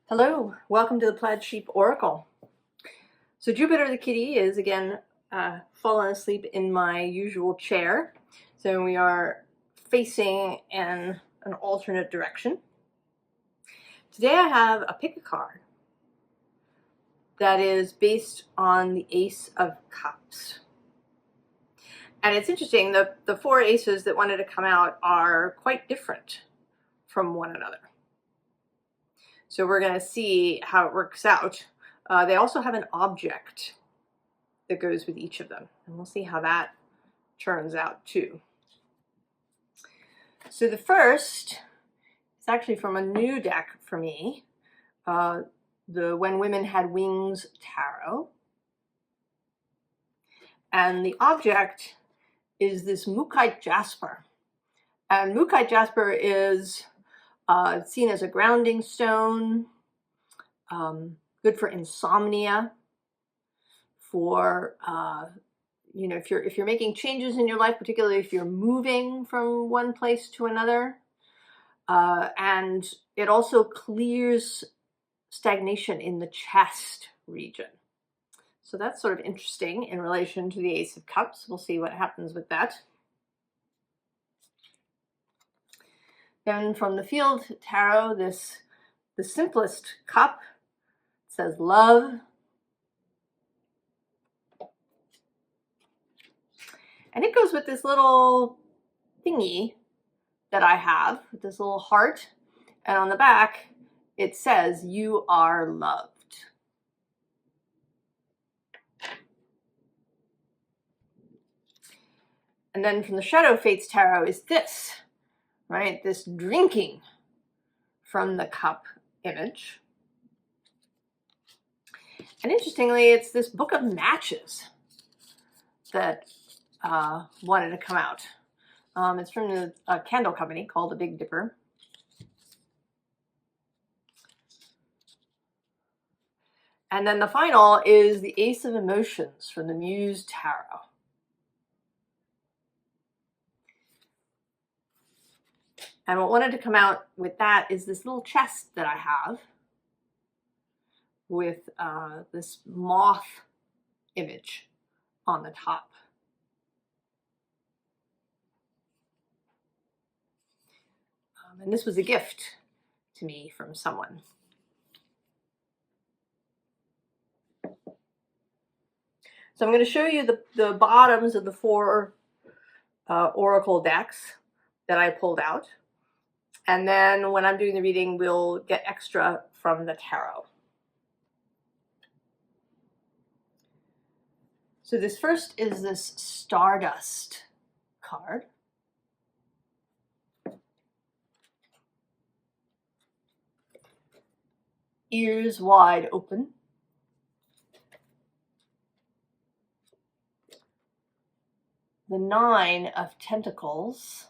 Hello, welcome to the Plaid Sheep Oracle. So Jupiter the kitty is again fallen asleep in my usual chair. So we are facing in an alternate direction. Today I have a pick a card that is based on the Ace of Cups. And it's interesting, the four aces that wanted to come out are quite different from one another. So we're going to see how it works out. They also have an object that goes with each of them, and we'll see how that turns out too. So the first is actually from a new deck for me, the When Women Had Wings Tarot. And the object is this Mookite Jasper. And Mookite Jasper is seen as a grounding stone, good for insomnia, for if you're making changes in your life, particularly if you're moving from one place to another, and it also clears stagnation in the chest region. So that's sort of interesting in relation to the Ace of Cups. We'll see what happens with that. Then from the Field Tarot, the simplest cup says love. And it goes with this little thingy that I have, this little heart. And on the back, it says, "You are loved." And then from the Shadow Fates Tarot is this, right? This drinking from the cup image. And interestingly, it's this book of matches that wanted to come out. It's from the candle company called the Big Dipper. And then the final is the Ace of Emotions from the Muse Tarot. And what wanted to come out with that is this little chest that I have with this moth image on the top. And this was a gift to me from someone. So I'm going to show you the bottoms of the four oracle decks that I pulled out. And then when I'm doing the reading, we'll get extra from the tarot. So this first is this Stardust card. Ears wide open. The Nine of Tentacles.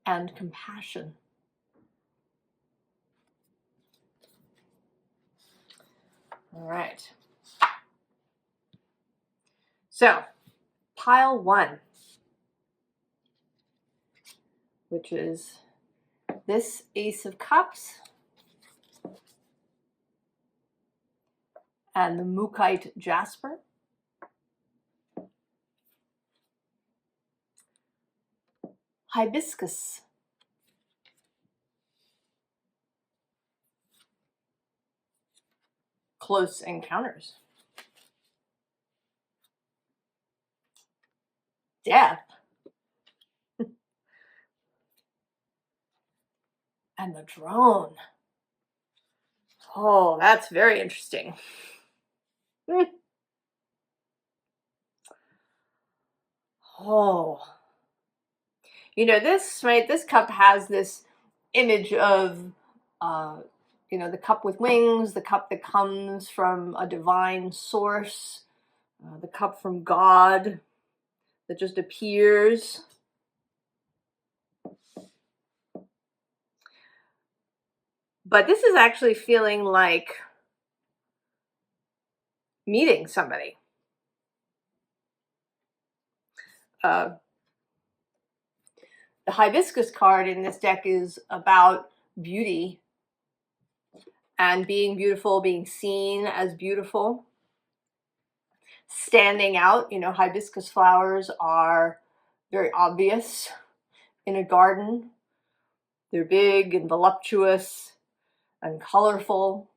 And compassion. All right. So, pile one, which is this Ace of Cups and the Mookite Jasper. Hibiscus. Close Encounters. Death. And the Drone. Oh, that's very interesting. Oh. You know, this cup has this image of, the cup with wings, the cup that comes from a divine source, the cup from God that just appears. But this is actually feeling like meeting somebody. The hibiscus card in this deck is about beauty and being beautiful, being seen as beautiful, standing out. You know, hibiscus flowers are very obvious in a garden. They're big and voluptuous and colorful.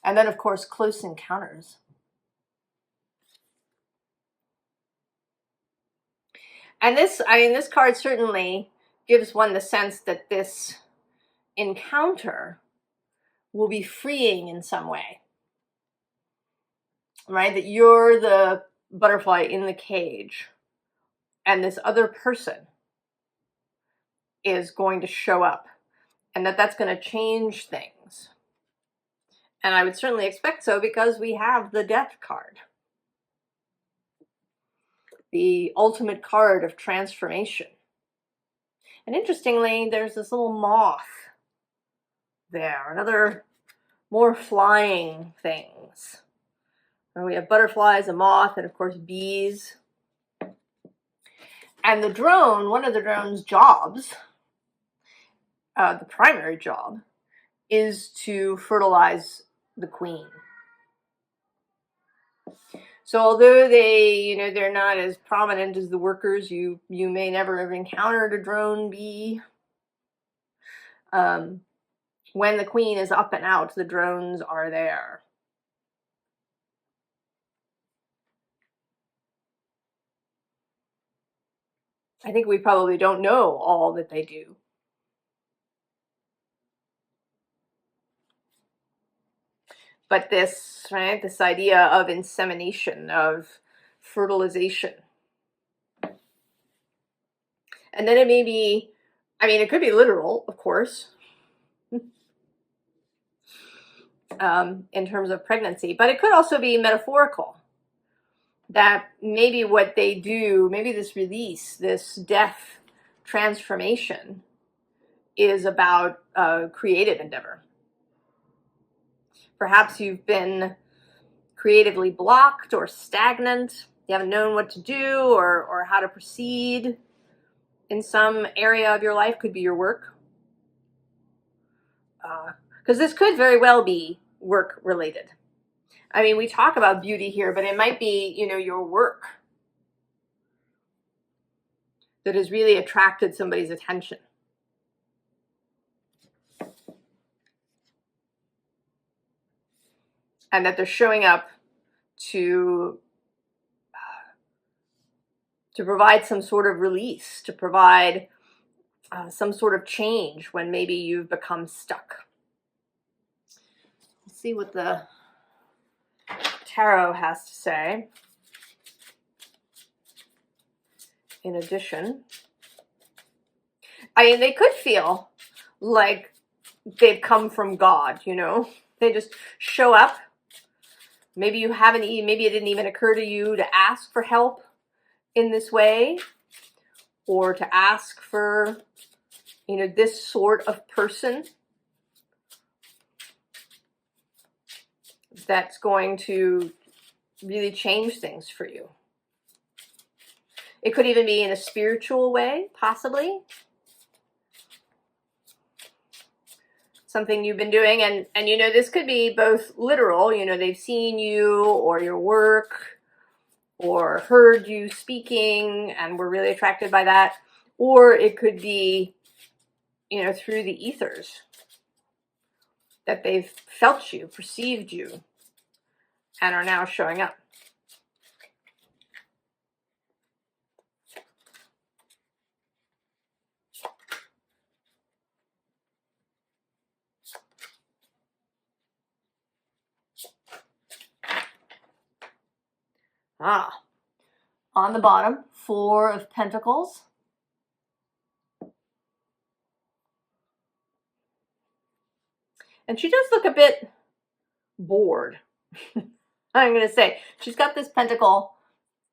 And then, of course, close encounters. And this, I mean, this card certainly gives one the sense that this encounter will be freeing in some way, right? That you're the butterfly in the cage, and this other person is going to show up, and that's going to change things. And I would certainly expect so, because we have the Death card, the ultimate card of transformation. And interestingly, there's this little moth there, another more flying things. And we have butterflies, a moth, and of course bees. And the drone, one of the drone's jobs, the primary job, is to fertilize the queen. So although they're not as prominent as the workers, you may never have encountered a drone bee. When the queen is up and out, the drones are there. I think we probably don't know all that they do. But this, right, this idea of insemination, of fertilization. And then it may be, I mean, it could be literal, of course, in terms of pregnancy, but it could also be metaphorical. That maybe what they do, maybe this release, this death transformation, is about creative endeavor. Perhaps you've been creatively blocked or stagnant. You haven't known what to do or how to proceed in some area of your life. Could be your work. Because this could very well be work related. I mean, we talk about beauty here, but it might be, your work that has really attracted somebody's attention. And that they're showing up to provide some sort of release, to provide some sort of change when maybe you've become stuck. Let's see what the tarot has to say. In addition, I mean, they could feel like they've come from God, They just show up. Maybe maybe it didn't even occur to you to ask for help in this way, or to ask for, this sort of person that's going to really change things for you. It could even be in a spiritual way, possibly. Something you've been doing, and this could be both literal, they've seen you or your work or heard you speaking and were really attracted by that, or it could be, through the ethers, that they've felt you, perceived you, and are now showing up. On the bottom, 4 of Pentacles. And she does look a bit bored. I'm going to say, she's got this pentacle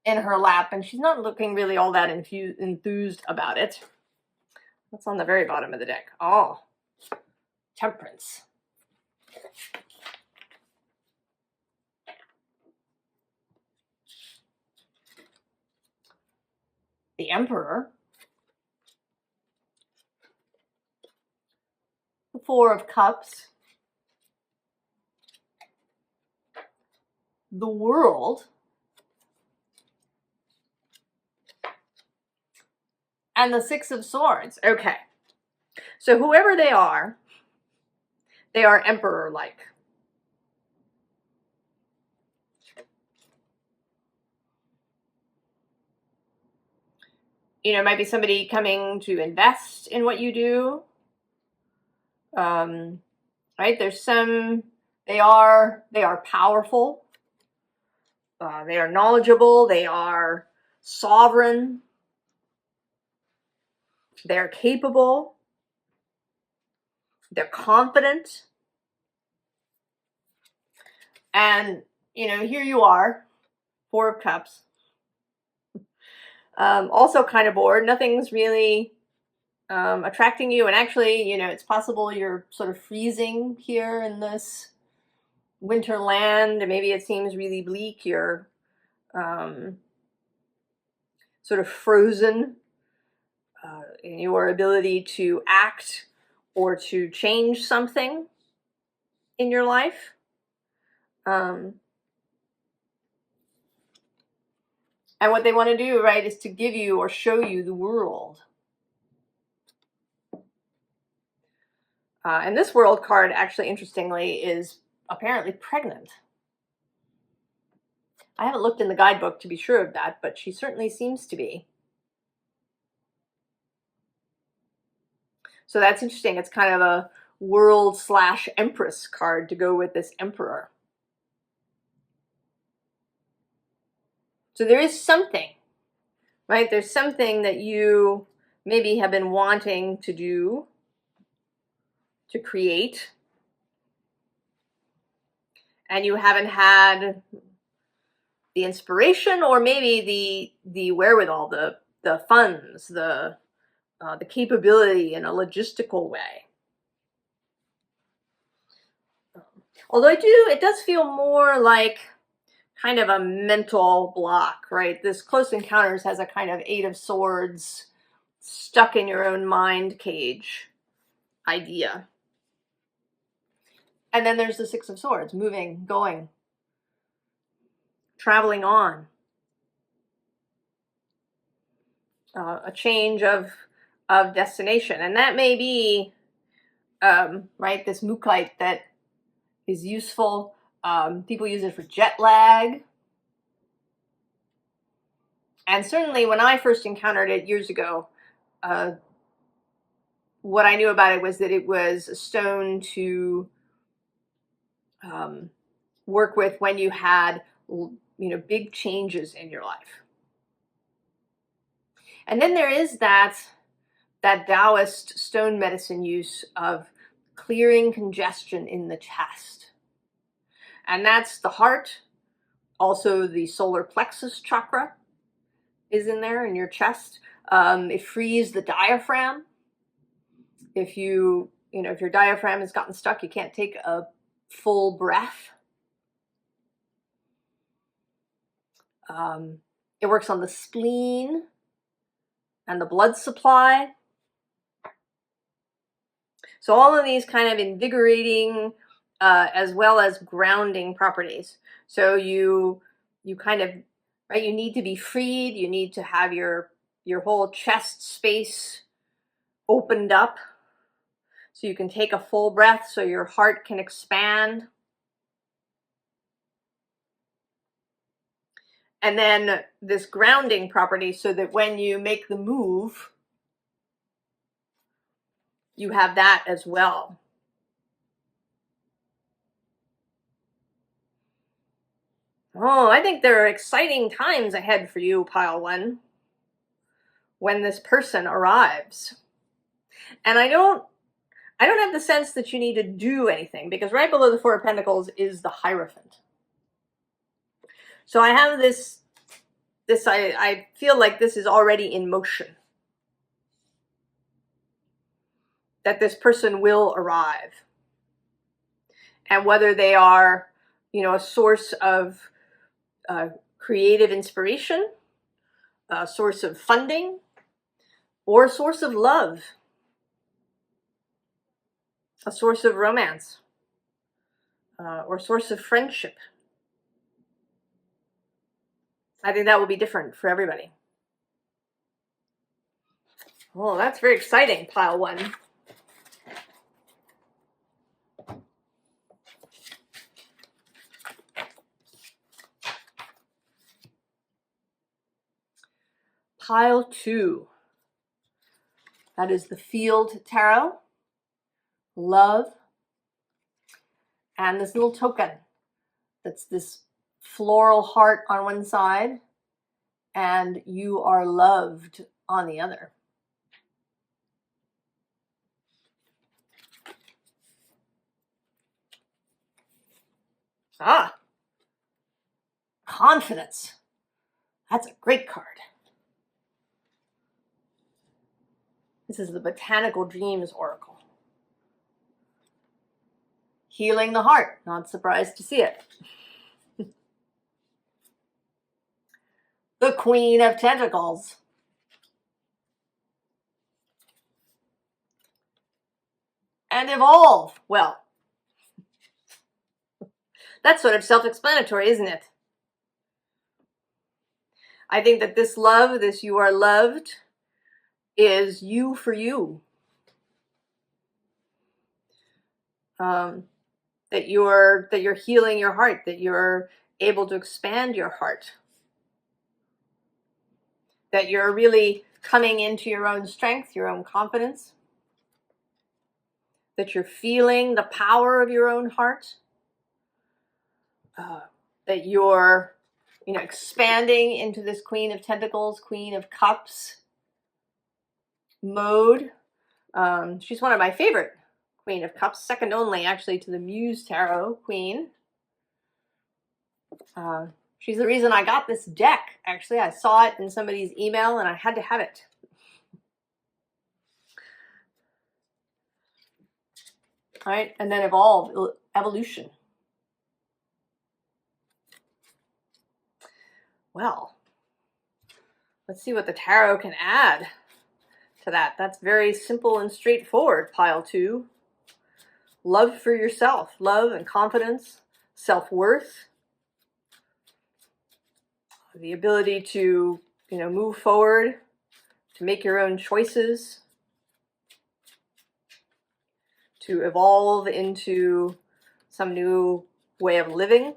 in her lap, and she's not looking really all that enthused about it. What's on the very bottom of the deck? Oh, Temperance. the Emperor, the Four of Cups, the World, and the Six of Swords. Okay. So whoever they are emperor-like. You know, it might be somebody coming to invest in what you do. Right? There's some, they are powerful. They are knowledgeable. They are sovereign. They're capable. They're confident. And, you know, here you are, Four of Cups. Also kind of bored. Nothing's really attracting you. And actually, you know, it's possible you're sort of freezing here in this winter land. Maybe it seems really bleak. You're sort of frozen in your ability to act or to change something in your life. And what they want to do, right, is to give you or show you the world. And this World card, actually, interestingly, is apparently pregnant. I haven't looked in the guidebook to be sure of that, but she certainly seems to be. So that's interesting. It's kind of a World/Empress card to go with this Emperor. So there is something, right? There's something that you maybe have been wanting to do, to create, and you haven't had the inspiration or maybe the wherewithal, the funds, the capability in a logistical way. Although it does feel more like kind of a mental block, right? This Close Encounters has a kind of Eight of Swords, stuck in your own mind cage idea. And then there's the Six of Swords, moving, going, traveling on. A change of destination. And that may be, right, this Mukite that is useful. People use it for jet lag. And certainly when I first encountered it years ago, what I knew about it was that it was a stone to work with when you had, you know, big changes in your life. And then there is that Taoist stone medicine use of clearing congestion in the chest. And that's the heart. Also, the solar plexus chakra is in there in your chest. It frees the diaphragm. If your diaphragm has gotten stuck, you can't take a full breath. It works on the spleen and the blood supply. So all of these kind of invigorating as well as grounding properties. So you kind of, right, you need to be freed. You need to have your whole chest space opened up so you can take a full breath, so your heart can expand. And then this grounding property, so that when you make the move, you have that as well. Oh, I think there are exciting times ahead for you, Pile 1, when this person arrives. And I don't have the sense that you need to do anything, because right below the Four of Pentacles is the Hierophant. So I have this I feel like this is already in motion. That this person will arrive. And whether they are, you know, a source of creative inspiration, a source of funding, or a source of love, a source of romance, or a source of friendship. I think that will be different for everybody. Oh, that's very exciting, pile one. Pile two. That is the Field Tarot, love, and this little token. That's this floral heart on one side, and you are loved on the other. Ah, confidence. That's a great card. This is the Botanical Dreams Oracle. Healing the heart. Not surprised to see it. The Queen of Tentacles. And evolve. Well, that's sort of self-explanatory, isn't it? I think that this love, this you are loved, is you for you. That you're healing your heart, that you're able to expand your heart, that you're really coming into your own strength, your own confidence, that you're feeling the power of your own heart, that you're expanding into this Queen of Pentacles, Queen of Cups mode. She's one of my favorite Queen of Cups, second only actually to the Muse Tarot Queen. She's the reason I got this deck. Actually, I saw it in somebody's email and I had to have it. All right, and then evolve, evolution. Well, let's see what the tarot can add to that. That's very simple and straightforward, pile two. Love for yourself, love and confidence, self-worth, the ability to, move forward, to make your own choices, to evolve into some new way of living.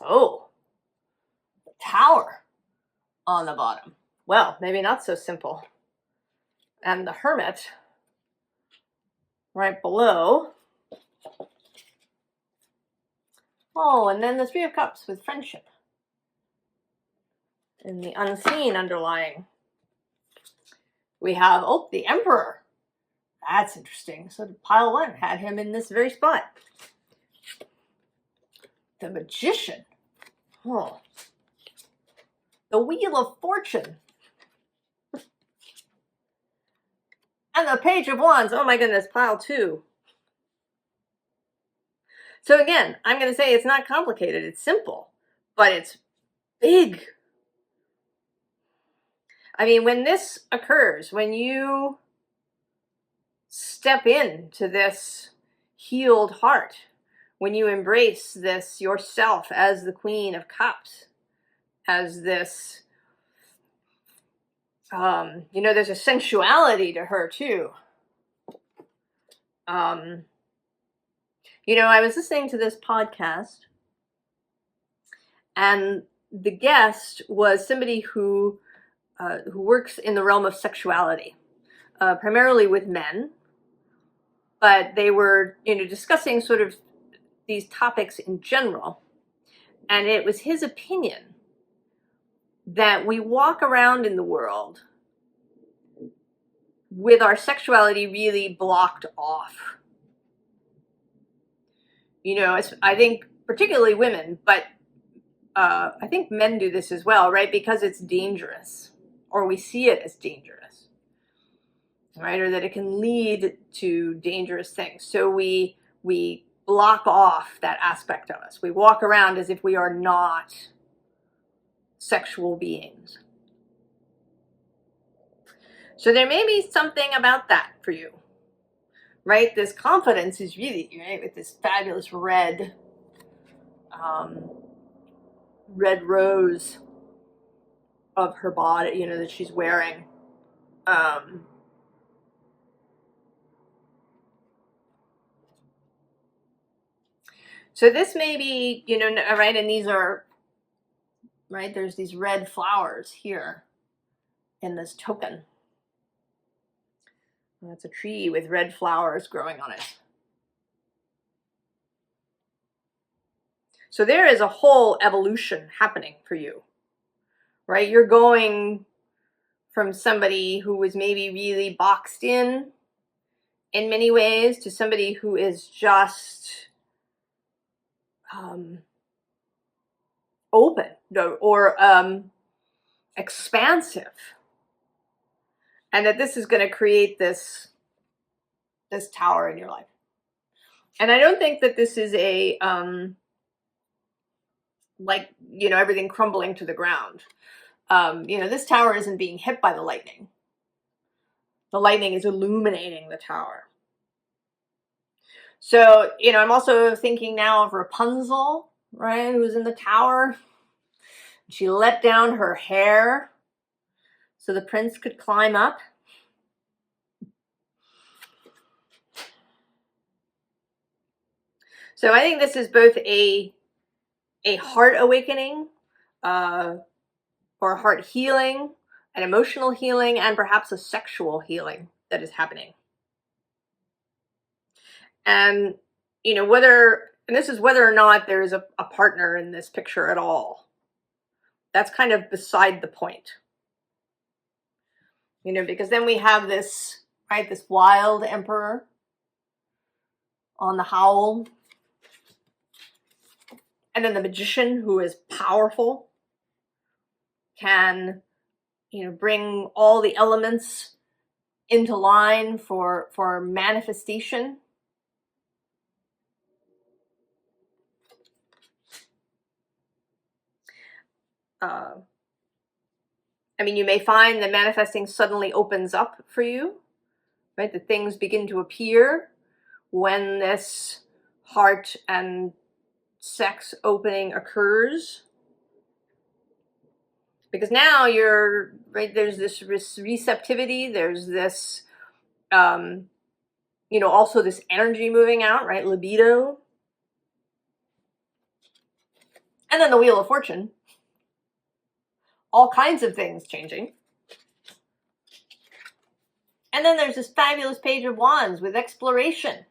Oh, the Tower on the bottom. Well, maybe not so simple. And the Hermit right below. Oh, and then the Three of Cups with friendship. And the unseen underlying. We have, the Emperor. That's interesting. So pile one had him in this very spot. The Magician. Oh. The Wheel of Fortune. And the Page of Wands. Oh my goodness, pile two. So again, I'm going to say it's not complicated. It's simple, but it's big. I mean, when this occurs, when you step into this healed heart, when you embrace this yourself as the Queen of Cups, as this, there's a sensuality to her too. I was listening to this podcast, and the guest was somebody who works in the realm of sexuality, primarily with men, but they were, discussing sort of these topics in general. And it was his opinion that we walk around in the world with our sexuality really blocked off. you know, I think particularly women, but I think men do this as well, right? Because it's dangerous, or we see it as dangerous, right? Or that it can lead to dangerous things. So we block off that aspect of us. We walk around as if we are not sexual beings. So there may be something about that for you, right? This confidence is really, right, with this fabulous red rose of her body, you know, that she's wearing. So this may be, you know, right, and these are, right, there's these red flowers here in this token. That's a tree with red flowers growing on it. So there is a whole evolution happening for you, right? You're going from somebody who was maybe really boxed in many ways to somebody who is just open or expansive, and that this is going to create this tower in your life. And I don't think that this is a like, you know, everything crumbling to the ground. You know, this tower isn't being hit by the lightning. The lightning is illuminating the tower. So, you know, I'm also thinking now of Rapunzel, right, who's in the tower. She let down her hair so the prince could climb up. So I think this is both a heart awakening, or heart healing, an emotional healing, and perhaps a sexual healing that is happening. And, you know, and this is whether or not there is a partner in this picture at all. That's kind of beside the point. You know, because then we have this, right, this wild emperor on the howl. And then the magician, who is powerful, can, you know, bring all the elements into line for manifestation. I mean, you may find that manifesting suddenly opens up for you, right? That things begin to appear when this heart and sex opening occurs. Because now you're, right, there's this receptivity, there's this, you know, also this energy moving out, right? Libido. And then the Wheel of Fortune. All kinds of things changing. And then there's this fabulous Page of Wands with exploration.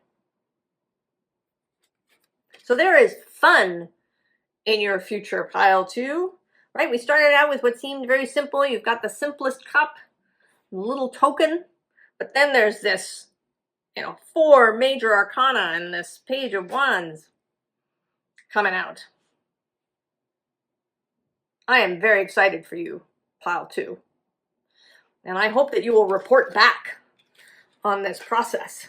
So there is fun in your future, pile 2. Right? We started out with what seemed very simple. You've got the simplest cup, a little token. But then there's this, you know, 4 major arcana in this Page of Wands coming out. I am very excited for you, pile 2. And I hope that you will report back on this process.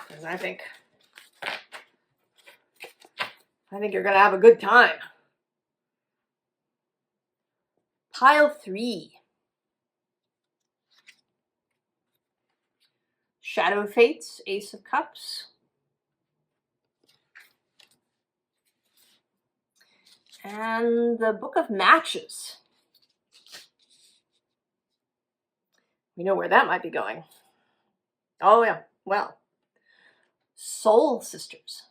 Because I think you're going to have a good time. Pile 3. Shadow Fates, Ace of Cups. And the Book of Matches. We know where that might be going. Oh, yeah. Well, Soul Sisters.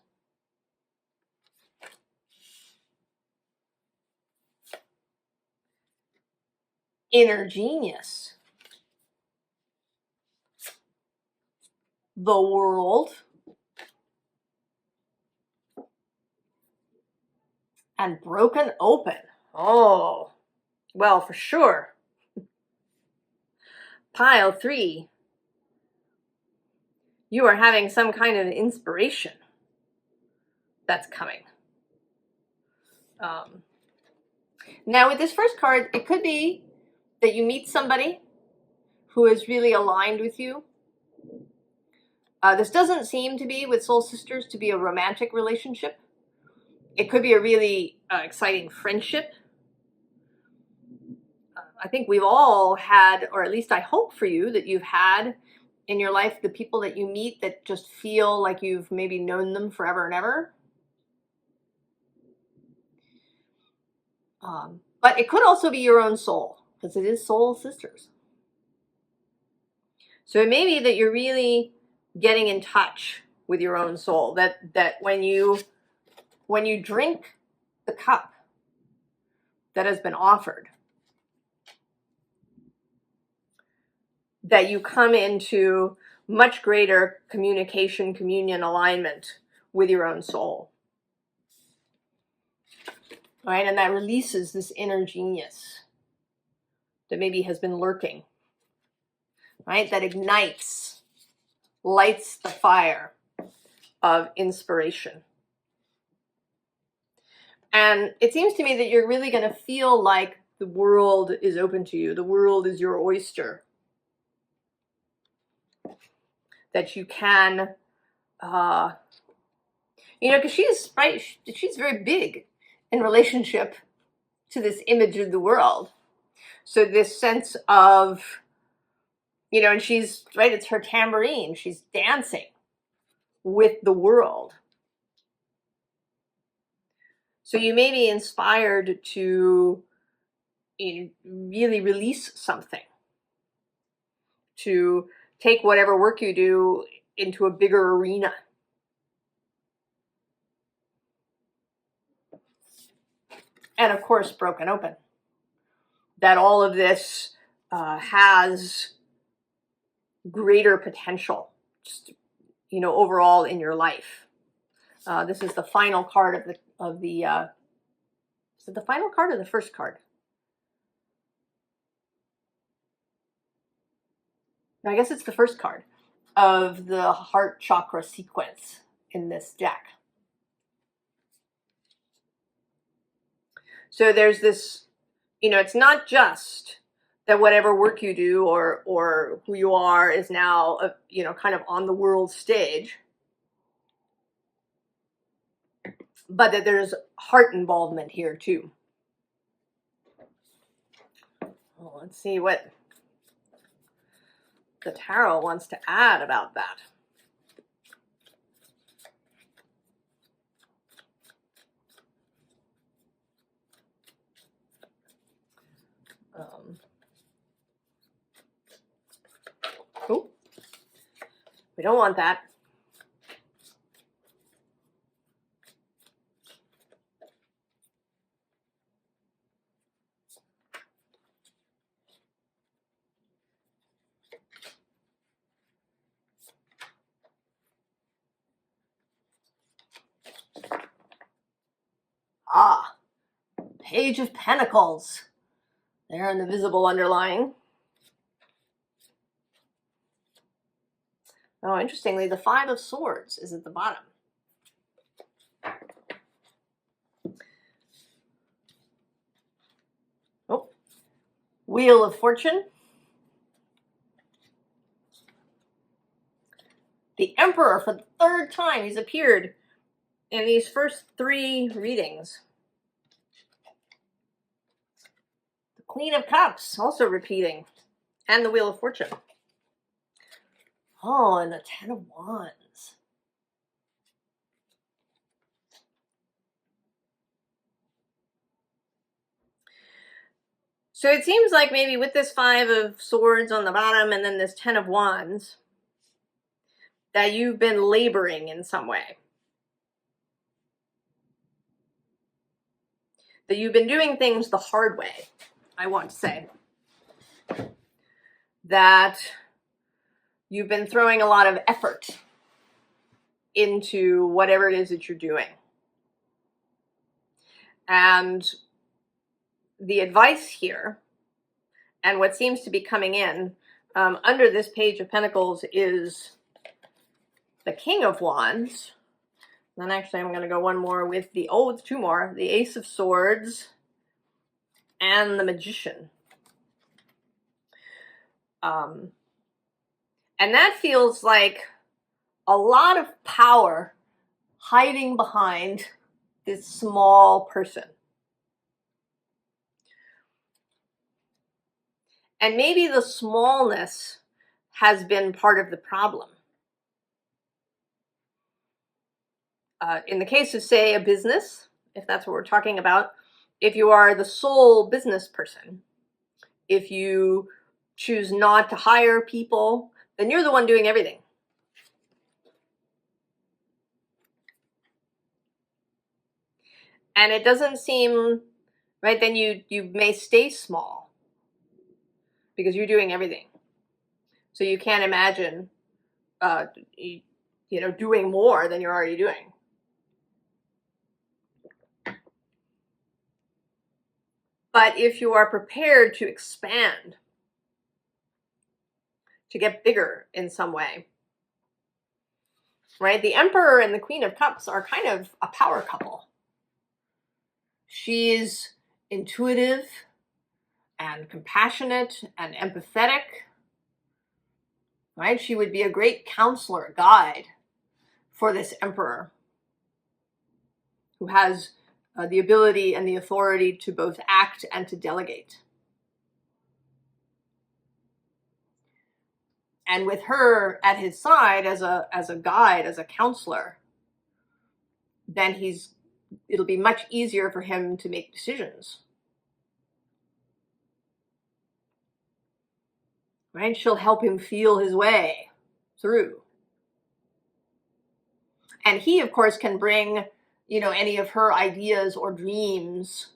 Inner Genius. The World. And Broken Open. Oh, well, for sure. Pile 3. you are having some kind of inspiration that's coming. Now with this first card, it could be that you meet somebody who is really aligned with you. This doesn't seem to be, with Soul Sisters, to be a romantic relationship. It could be a really exciting friendship. I think we've all had, or at least I hope for you, that you've had in your life the people that you meet that just feel like you've maybe known them forever and ever. But it could also be your own soul, because it is Soul Sisters. So it may be that you're really getting in touch with your own soul, that when you drink the cup that has been offered, that you come into much greater communication, communion, alignment with your own soul. Right? And that releases this inner genius that maybe has been lurking. Right? That ignites, lights the fire of inspiration. And it seems to me that you're really going to feel like the world is open to you. The world is your oyster. That you can, because she's very big in relationship to this image of the world. So this sense of, and she's, right, it's her tambourine. She's dancing with the world. So you may be inspired to really release something, to take whatever work you do into a bigger arena. And of course, broken open. That all of this has greater potential, just, overall in your life. This is the final card of the is it the final card or the first card? No, I guess it's the first card of the heart chakra sequence in this deck. So there's this, it's not just that whatever work you do or who you are is now, kind of on the world stage, but that there's heart involvement here too. Well, let's see what the tarot wants to add about that. Oh, we don't want that. Ah, Page of Pentacles. There in the visible underlying. Oh, interestingly, the Five of Swords is at the bottom. Oh, Wheel of Fortune. The Emperor, for the third time, he's appeared in these first three readings. The Queen of Cups, also repeating. And the Wheel of Fortune. Oh, and the Ten of Wands. So it seems like maybe with this Five of Swords on the bottom and then this Ten of Wands, that you've been laboring in some way. That you've been doing things the hard way, I want to say. That you've been throwing a lot of effort into whatever it is that you're doing. And the advice here, and what seems to be coming in under this Page of Pentacles, is the King of Wands. Then actually I'm going to go one more with the, oh, it's two more. The Ace of Swords and the Magician. And that feels like a lot of power hiding behind this small person. And maybe the smallness has been part of the problem. In the case of, say, a business, if that's what we're talking about, if you are the sole business person, if you choose not to hire people, then you're the one doing everything. And it doesn't seem, right, then you may stay small because you're doing everything. So you can't imagine, doing more than you're already doing. But if you are prepared to expand, to get bigger in some way, right? The Emperor and the Queen of Cups are kind of a power couple. She's intuitive and compassionate and empathetic, right? She would be a great counselor, guide for this Emperor who has the ability and the authority to both act and to delegate. And with her at his side as a guide, as a counselor, then it'll be much easier for him to make decisions. Right? She'll help him feel his way through. And he, of course, can bring, any of her ideas or dreams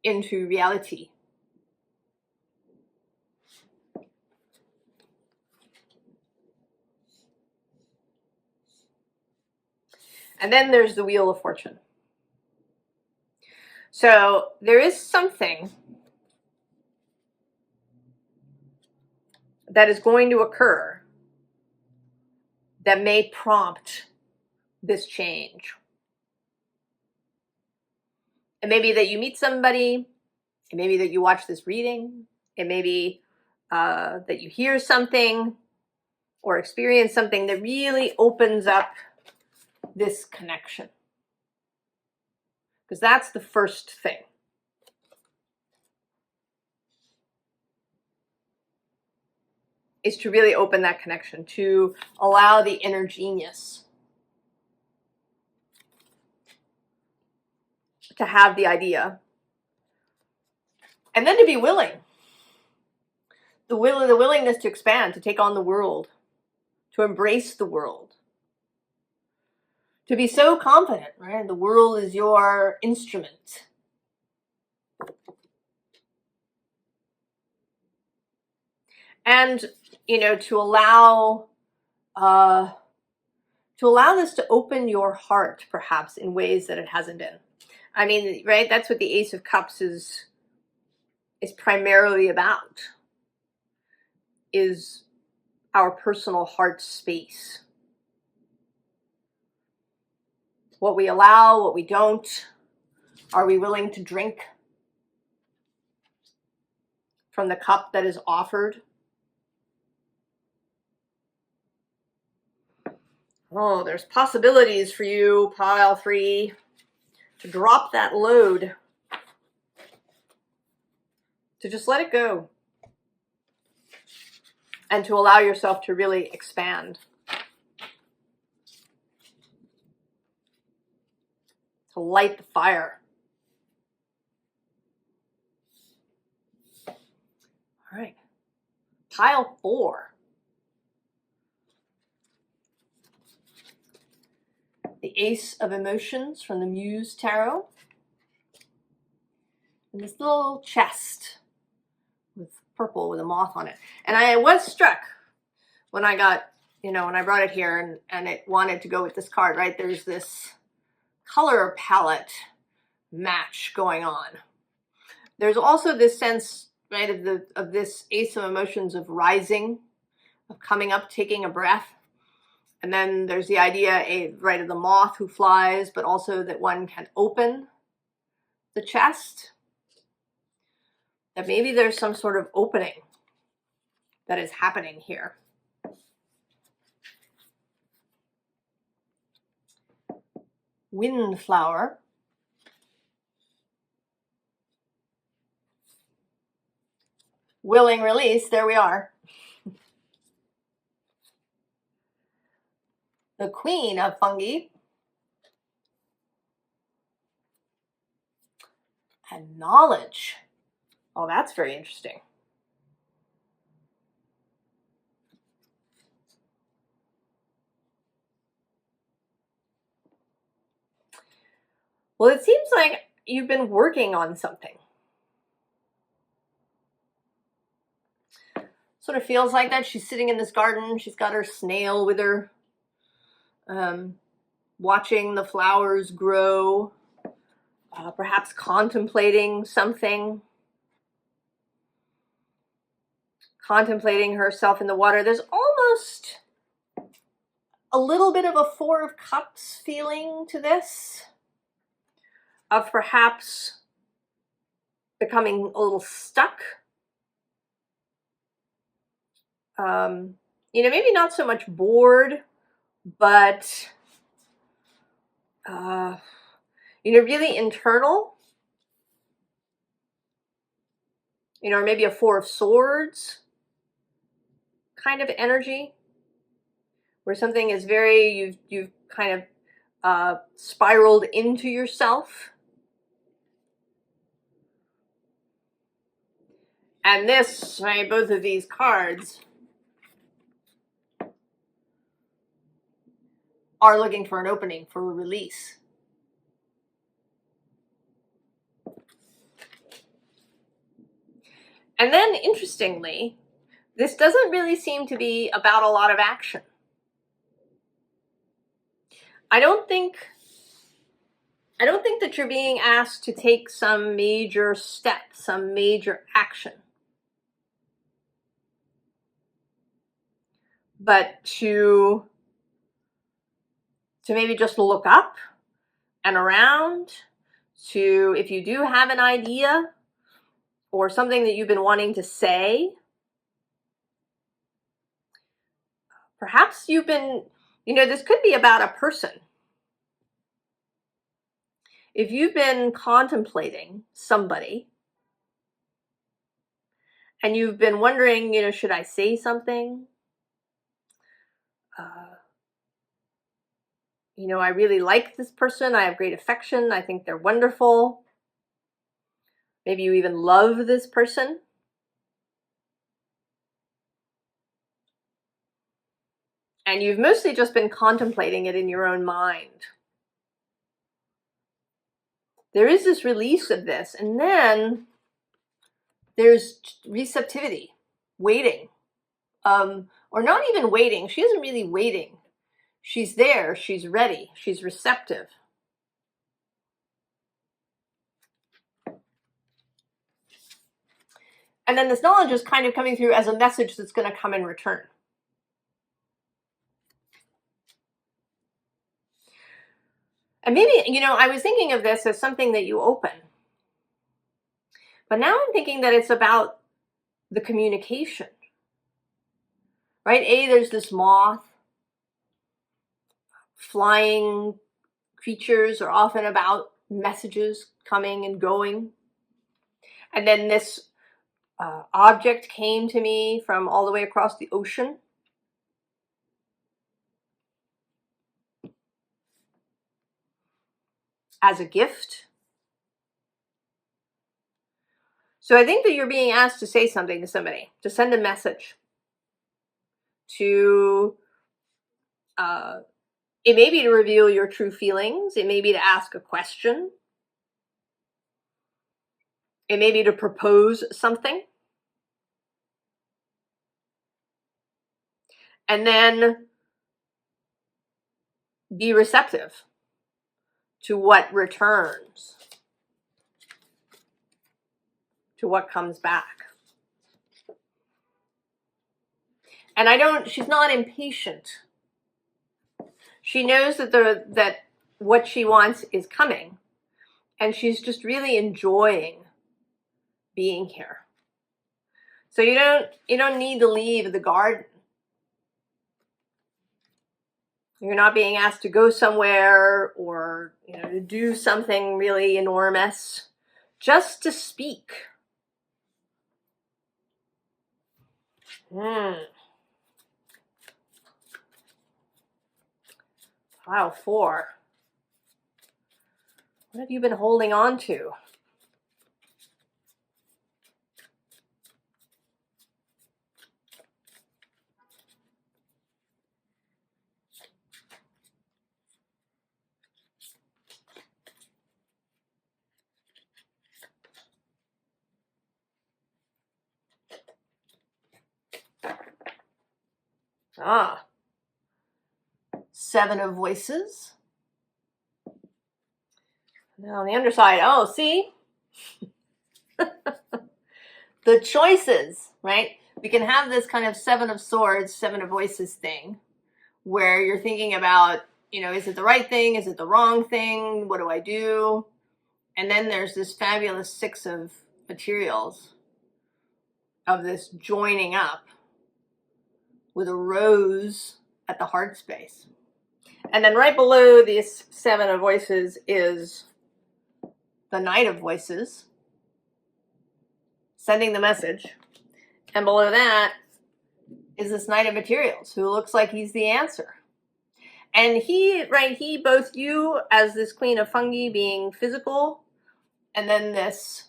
into reality. And then there's the Wheel of Fortune. So there is something that is going to occur that may prompt this change. It may be that you meet somebody, it may be that you watch this reading, it may be that you hear something or experience something that really opens up this connection. Because that's the first thing. Is to really open that connection, to allow the inner genius to have the idea. And then to be willing. The willingness to expand, to take on the world, to embrace the world. To be so confident, right? The world is your instrument. And, to allow this to open your heart, perhaps, in ways that it hasn't been. I mean, right? That's what the Ace of Cups is primarily about, is our personal heart space. What we allow, what we don't. Are we willing to drink from the cup that is offered? Oh, there's possibilities for you, pile 3, to drop that load, to just let it go, and to allow yourself to really expand, to light the fire. All right, pile 4. The Ace of Emotions from the Muse Tarot. And this little chest with purple with a moth on it. And I was struck when I got, when I brought it here and it wanted to go with this card, right? There's this color palette match going on. There's also this sense, right, of this Ace of Emotions of rising, of coming up, taking a breath. And then there's the idea, right, of the moth who flies, but also that one can open the chest. That maybe there's some sort of opening that is happening here. Windflower. Willing release, there we are. The queen of fungi. And knowledge. Oh, that's very interesting. Well, it seems like you've been working on something. Sort of feels like that. She's sitting in this garden. She's got her snail with her, watching the flowers grow, perhaps contemplating something, contemplating herself in the water. There's almost a little bit of a Four of Cups feeling to this, of perhaps becoming a little stuck. Maybe not so much bored, but, really internal. Or maybe a Four of Swords kind of energy, where something is very, you've kind of spiraled into yourself. And this, right, both of these cards are looking for an opening, for a release. And then, interestingly, this doesn't really seem to be about a lot of action. I don't think that you're being asked to take some major step, some major action. But to maybe just look up and around, to, if you do have an idea or something that you've been wanting to say, perhaps you've been, this could be about a person. If you've been contemplating somebody and you've been wondering, should I say something? I really like this person. I have great affection. I think they're wonderful. Maybe you even love this person. And you've mostly just been contemplating it in your own mind. There is this release of this, and then there's receptivity, waiting. Or not even waiting. She isn't really waiting. She's there, she's ready, she's receptive. And then this knowledge is kind of coming through as a message that's going to come in return. And maybe, I was thinking of this as something that you open. But now I'm thinking that it's about the communication. Right? There's this moth. Flying creatures are often about messages coming and going. And then this object came to me from all the way across the ocean. As a gift. So I think that you're being asked to say something to somebody, to send a message, to, it may be to reveal your true feelings, it may be to ask a question, it may be to propose something, and then be receptive to what returns, to what comes back. And she's not impatient She knows that that what she wants is coming, and she's just really enjoying being here. So you don't need to leave the garden. You're not being asked to go somewhere or, to do something really enormous, just to speak. Pile 4. What have you been holding on to? Ah, 7 of Voices. Now on the underside, oh, see? The choices, right? We can have this kind of 7 of Swords, 7 of Voices thing, where you're thinking about, is it the right thing? Is it the wrong thing? What do I do? And then there's this fabulous 6 of Materials, of this joining up with a rose at the heart space. And then right below this 7 of Voices is the Knight of Voices, sending the message. And below that is this Knight of Materials, who looks like he's the answer. And he, both you as this Queen of Fungi being physical, and then this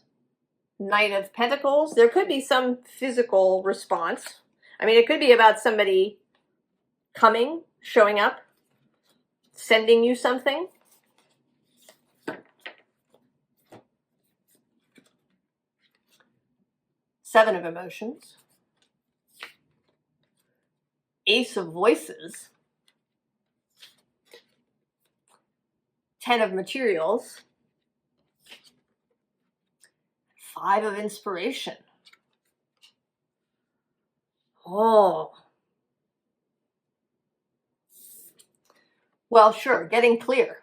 Knight of Pentacles, there could be some physical response. I mean, it could be about somebody coming, showing up, sending you something. Seven of Emotions. Ace of Voices. 10 of Materials. 5 of Inspiration. Oh. Well, sure, getting clear.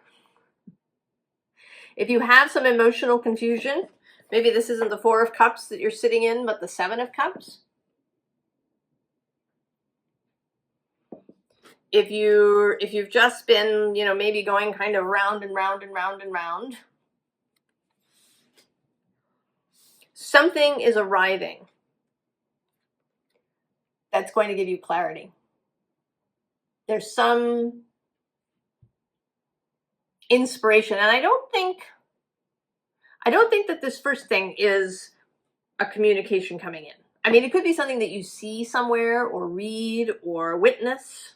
If you have some emotional confusion, maybe this isn't the 4 of Cups that you're sitting in, but the 7 of Cups. If you've just been, maybe going kind of round and round and round and round, something is arriving that's going to give you clarity. There's some inspiration, and I don't think that this first thing is a communication coming in. I mean, it could be something that you see somewhere or read or witness,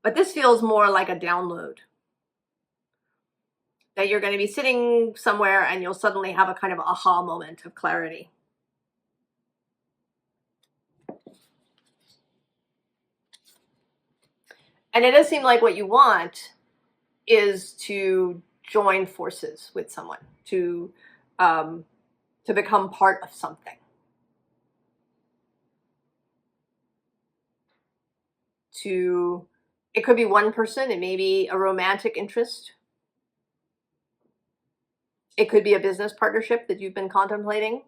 but this feels more like a download. That you're going to be sitting somewhere and you'll suddenly have a kind of aha moment of clarity. And it does seem like what you want is to join forces with someone, to become part of something. It could be one person, it may be a romantic interest. It could be a business partnership that you've been contemplating.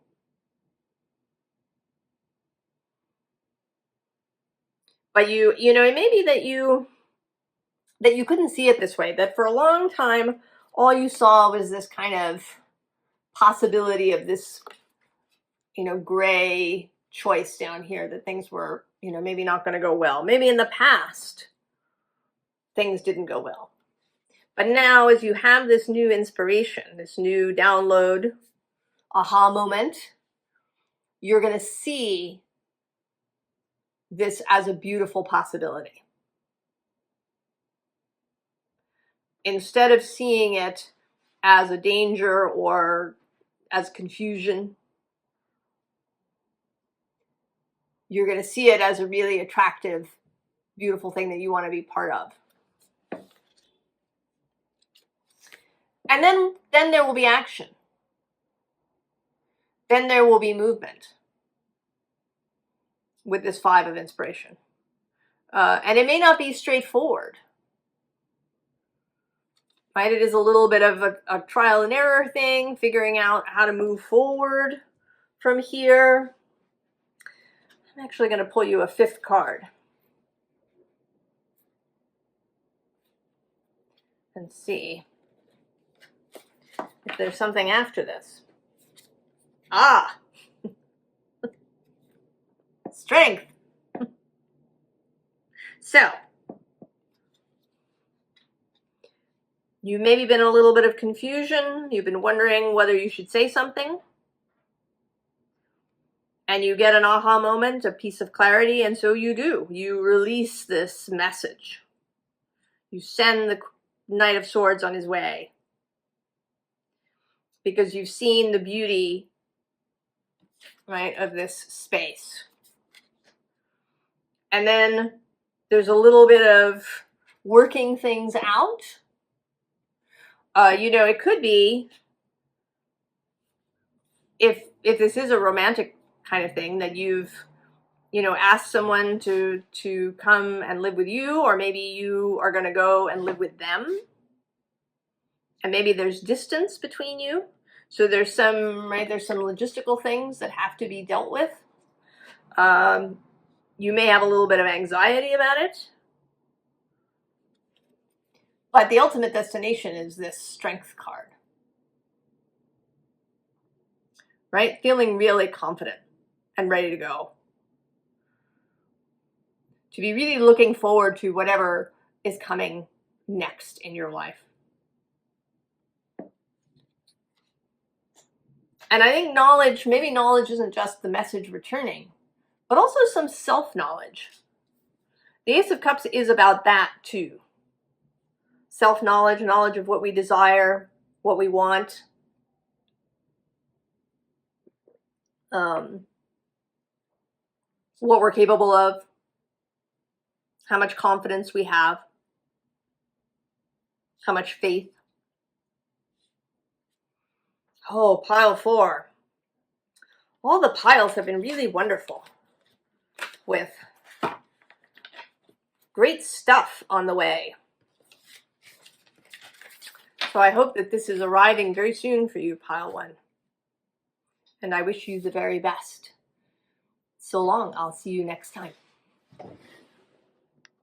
But it may be that you couldn't see it this way, that for a long time, all you saw was this kind of possibility of this, gray choice down here, that things were, maybe not going to go well. Maybe in the past, things didn't go well. But now, as you have this new inspiration, this new download, aha moment, you're going to see this as a beautiful possibility. Instead of seeing it as a danger or as confusion, you're going to see it as a really attractive, beautiful thing that you want to be part of. And then there will be action. Then there will be movement with this 5 of Inspiration. And it may not be straightforward. right? It is a little bit of a trial and error thing, figuring out how to move forward from here. I'm actually going to pull you a 5th card and see if there's something after this. Ah, strength. So, you've maybe been in a little bit of confusion. You've been wondering whether you should say something. And you get an aha moment, a piece of clarity, and so you do. You release this message. You send the Knight of Swords on his way. Because you've seen the beauty, right, of this space. And then there's a little bit of working things out. You know, it could be, if this is a romantic kind of thing, that you've, you know, asked someone to come and live with you, or maybe you are going to go and live with them. And maybe there's distance between you. So there's some, right, there's some logistical things that have to be dealt with. You may have a little bit of anxiety about it. But the ultimate destination is this Strength card. Right? Feeling really confident and ready to go. To be really looking forward to whatever is coming next in your life. And I think knowledge, maybe knowledge isn't just the message returning, but also some self-knowledge. The Ace of Cups is about that too. Self-knowledge, knowledge of what we desire, what we want. What we're capable of. How much confidence we have. How much faith. Oh, pile 4. All the piles have been really wonderful, with great stuff on the way. So I hope that this is arriving very soon for you, pile 1. And I wish you the very best. So long. I'll see you next time.